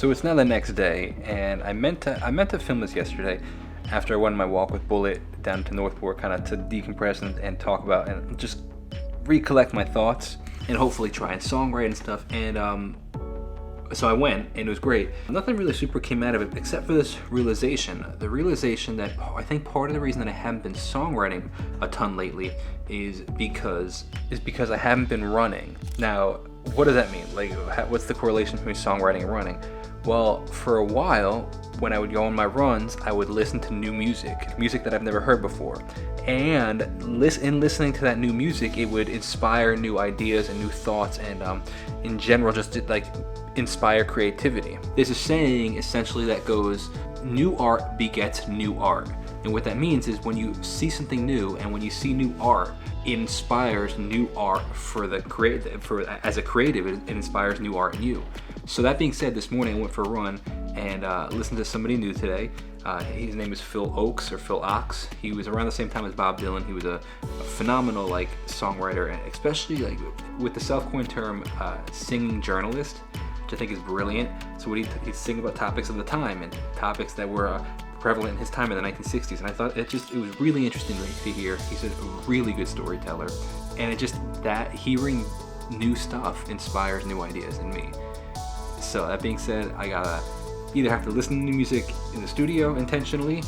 So it's now the next day, and I meant to film this yesterday after I went on my walk with Bullet down to Northport, kind of to decompress and talk about and just recollect my thoughts and hopefully try and songwrite and stuff. And so I went, and it was great. Nothing really super came out of it except for this realization. The realization that I think part of the reason that I haven't been songwriting a ton lately is because I haven't been running. Now, what does that mean? Like, what's the correlation between songwriting and running? Well, for a while, when I would go on my runs, I would listen to new music that I've never heard before. And in listening to that new music, it would inspire new ideas and new thoughts, and in general, just like inspire creativity. There's a saying essentially that goes, new art begets new art. And what that means is when you see something new and when you see new art, it inspires new art as a creative, it inspires new art in you. So that being said, this morning I went for a run and listened to somebody new today. His name is Phil Ox. He was around the same time as Bob Dylan. He was a phenomenal songwriter, and especially with the self-coined term singing journalist, which I think is brilliant. So what he'd sing about topics of the time and topics that were prevalent in his time in the 1960s, and I thought it was really interesting to hear. He's a really good storyteller, and that hearing new stuff inspires new ideas in me. So that being said, I gotta either have to listen to new music in the studio intentionally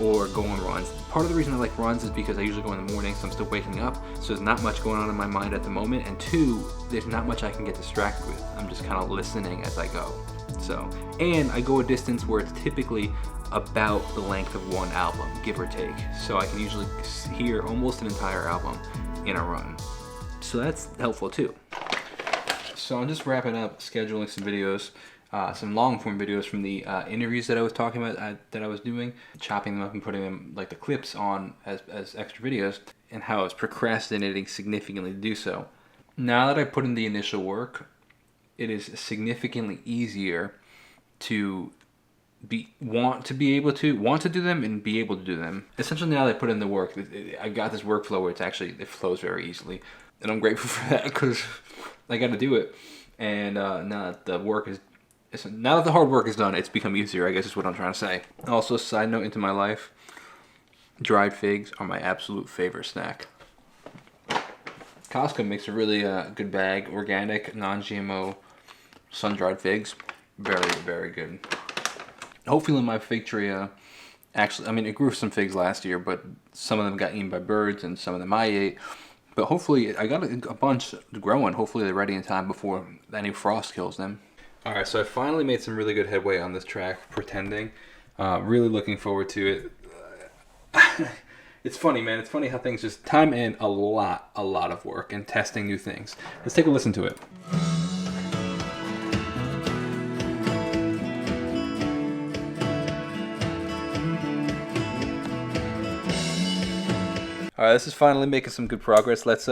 or go on runs. Part of the reason I like runs is because I usually go in the morning, so I'm still waking up, so there's not much going on in my mind at the moment, and two, there's not much I can get distracted with. I'm just kind of listening as I go. So, and I go a distance where it's typically about the length of one album, give or take. So I can usually hear almost an entire album in a run. So that's helpful too. So I'm just wrapping up scheduling some videos, some long form videos from the interviews that I was talking about, that I was doing, chopping them up and putting them, like the clips on as extra videos, and how I was procrastinating significantly to do so. Now that I put in the initial work, it is significantly easier to want to do them and be able to do them. Essentially, now that I put in the work, I've got this workflow where it flows very easily, and I'm grateful for that because I got to do it. And now that the hard work is done, it's become easier, I guess is what I'm trying to say. Also, side note into my life, dried figs are my absolute favorite snack. Costco makes a really good bag, organic, non-GMO, sun-dried figs. Very, very good. Hopefully my fig tree, it grew some figs last year, but some of them got eaten by birds and some of them I ate. But hopefully, I got a bunch growing. Hopefully they're ready in time before any frost kills them. Alright, so I finally made some really good headway on this track, Pretending. Really looking forward to it. It's funny, man. It's funny how things just time in a lot of work and testing new things. Let's take a listen to it. Alright, this is finally making some good progress. Let's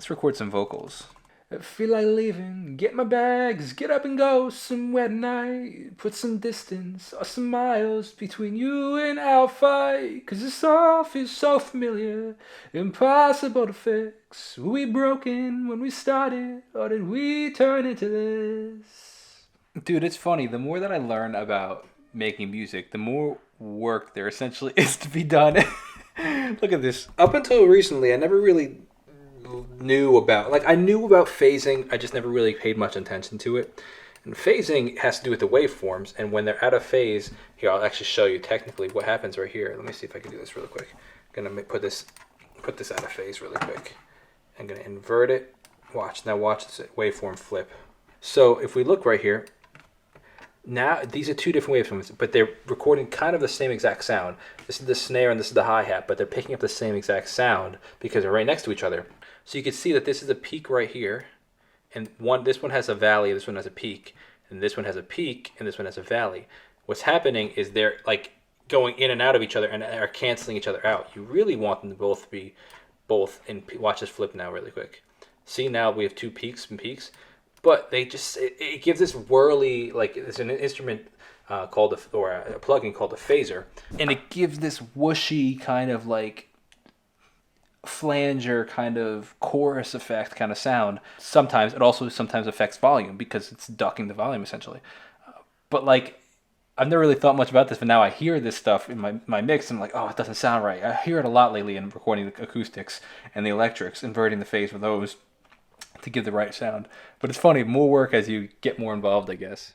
record some vocals. I feel like leaving, get my bags, get up and go somewhere tonight. Put some distance or some miles between you and our fight. 'Cause this all feels so familiar, impossible to fix. Were we broken when we started, or did we turn into this? Dude, it's funny. The more that I learn about making music, the more work there essentially is to be done. Look at this. Up until recently, I never really knew about, I knew about phasing, I just never really paid much attention to it. And phasing has to do with the waveforms, and when they're out of phase, here, I'll actually show you technically what happens right here. Let me see if I can do this really quick. I'm gonna put this out of phase really quick. I'm gonna invert it. Watch this waveform flip. So if we look right here, now these are two different waveforms, but they're recording kind of the same exact sound. This is the snare and this is the hi-hat, but they're picking up the same exact sound because they're right next to each other. So you can see that this is a peak right here, and this one has a valley, this one has a peak, and this one has a peak, and this one has a valley. What's happening is they're going in and out of each other and are canceling each other out. You really want them to both be in. Watch this flip now really quick. See, now we have two peaks and peaks, but it gives this whirly, it's an instrument a plugin called a phaser, and it gives this whooshy kind of flanger kind of chorus effect kind of sound. Sometimes it also affects volume because it's ducking the volume essentially. But like, I've never really thought much about this, but now I hear this stuff in my mix, and I'm like, oh, it doesn't sound right. I hear it a lot lately in recording the acoustics and the electrics, inverting the phase with those to give the right sound. But it's funny, more work as you get more involved, I guess.